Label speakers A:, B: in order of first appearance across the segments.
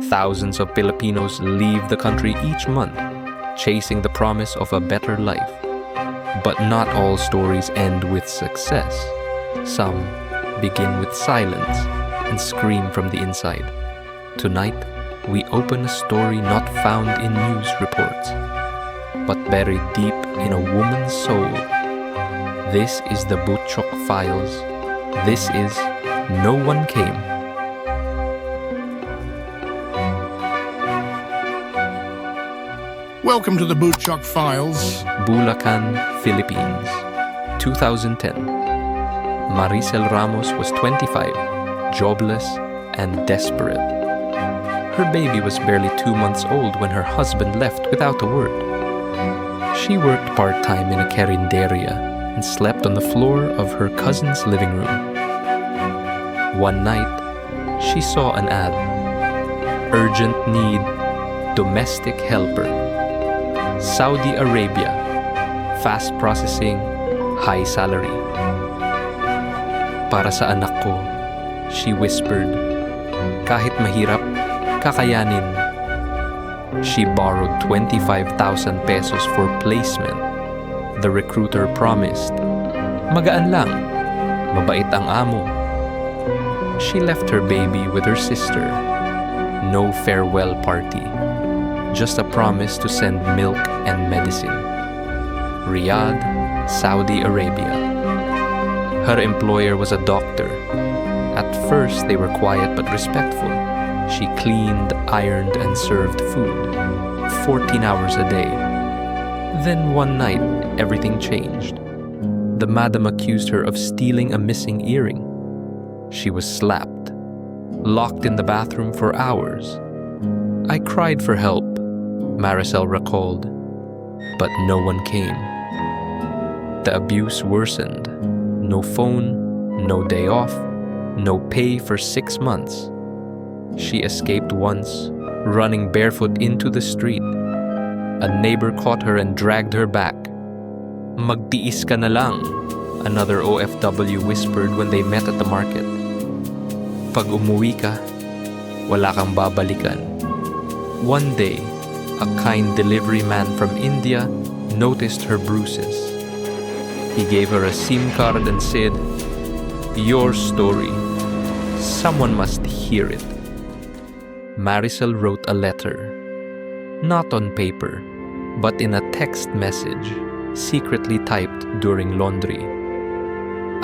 A: Thousands of Filipinos leave the country each month, chasing the promise of a better life. But not all stories end with success. Some begin with silence and scream from the inside. Tonight, we open a story not found in news reports, but buried deep in a woman's soul. This is the Butchok Files. This is No One Came.
B: Welcome to the Butchok Files.
A: Bulacan, Philippines, 2010. Maricel Ramos was 25, jobless and desperate. Her baby was barely 2 months old when her husband left without a word. She worked part-time in a carinderia and slept on the floor of her cousin's living room. One night, she saw an ad. Urgent need, domestic helper. Saudi Arabia, fast processing, high salary. Para sa anak ko, she whispered, kahit mahirap, kakayanin. She borrowed 25,000 pesos for placement. The recruiter promised, magaan lang, mabait ang amo. She left her baby with her sister. No farewell party. Just a promise to send milk and medicine. Riyadh, Saudi Arabia. Her employer was a doctor. At first, they were quiet but respectful. She cleaned, ironed, and served food, 14 hours a day. Then one night, everything changed. The madam accused her of stealing a missing earring. She was slapped, locked in the bathroom for hours. I cried for help, Maricel recalled, but no one came. The abuse worsened. No phone, no day off, no pay for 6 months. She escaped once, running barefoot into the street. A neighbor caught her and dragged her back. Magtiis ka na lang, another OFW whispered when they met at the market. Pag umuwi ka, wala kang babalikan. One day, a kind delivery man from India noticed her bruises. He gave her a SIM card and said, "Your story. Someone must hear it." Maricel wrote a letter, not on paper, but in a text message, secretly typed during laundry.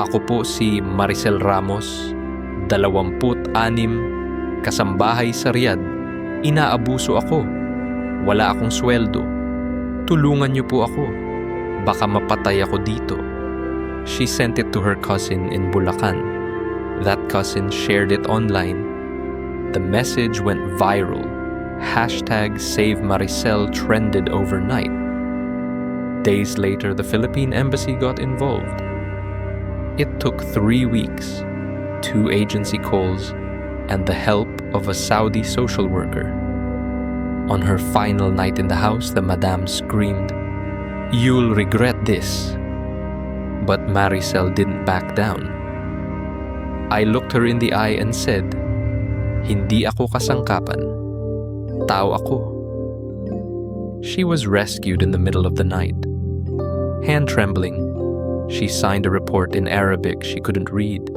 A: Ako po si Maricel Ramos, 26, kasambahay sa Riyadh. Inaabuso ako. Wala akong sweldo. Tulungan niyo po ako. Baka mapatay ako dito. She sent it to her cousin in Bulacan. That cousin shared it online. The message went viral. #SaveMaricel trended overnight. Days later, the Philippine embassy got involved. It took 3 weeks, 2 agency calls, and the help of a Saudi social worker. On her final night in the house, the madame screamed, "You'll regret this." But Maricel didn't back down. I looked her in the eye and said, "Hindi ako kasangkapan. Tao ako." She was rescued in the middle of the night. Hand trembling, she signed a report in Arabic she couldn't read.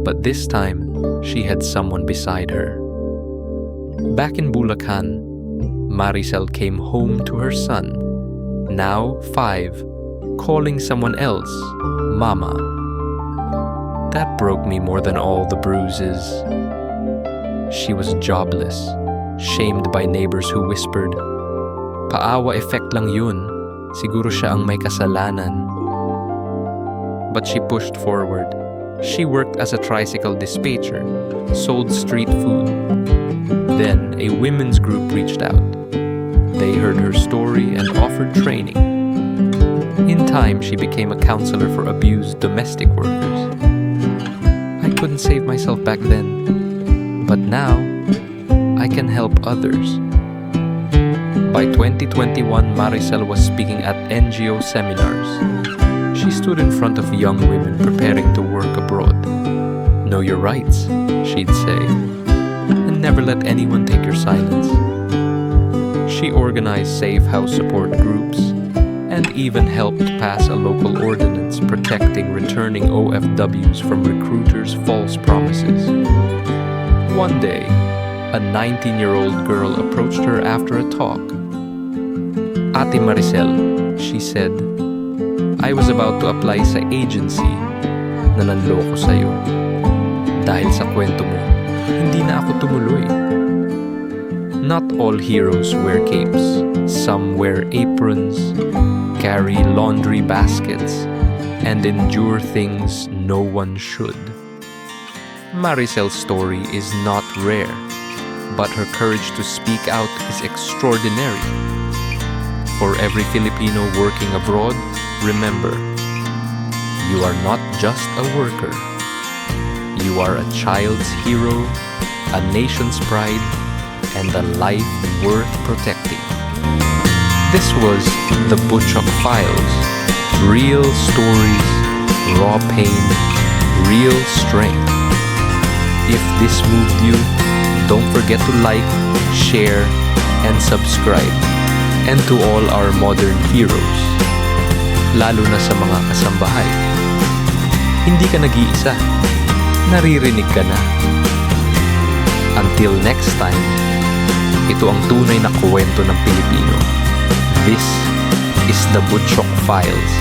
A: But this time, she had someone beside her. Back in Bulacan, Maricel came home to her son, now 5, calling someone else Mama. That broke me more than all the bruises. She was jobless, shamed by neighbors who whispered, "Paawa effect lang yun. Siguro siya ang may kasalanan." But she pushed forward. She worked as a tricycle dispatcher, sold street food. Then a women's group reached out. They heard her story and offered training. In time, she became a counselor for abused domestic workers. I couldn't save myself back then, but now I can help others. By 2021, Maricel was speaking at NGO seminars. She stood in front of young women preparing to work abroad. "Know your rights," she'd say. And never let anyone take your silence. She organized safe house support groups and even helped pass a local ordinance protecting returning OFWs from recruiters' false promises. One day, a 19-year-old girl approached her after a talk. "Ate Maricel," she said, "I was about to apply sa agency na nanloko sa'yo. Dahil sa kwento mo, hindi na ako tumuloy." Not all heroes wear capes. Some wear aprons, carry laundry baskets, and endure things no one should. Maricel's story is not rare, but her courage to speak out is extraordinary. For every Filipino working abroad, remember, you are not just a worker. You are a child's hero, a nation's pride, and a life worth protecting. This was the Butchok Files. Real stories, raw pain, real strength. If this moved you, don't forget to like, share, and subscribe. And to all our modern heroes, lalo na sa mga kasambahay, hindi ka nag-iisa. Naririnig ka na. Until next time, ito ang tunay na kwento ng Pilipino. This is the Butchok Files.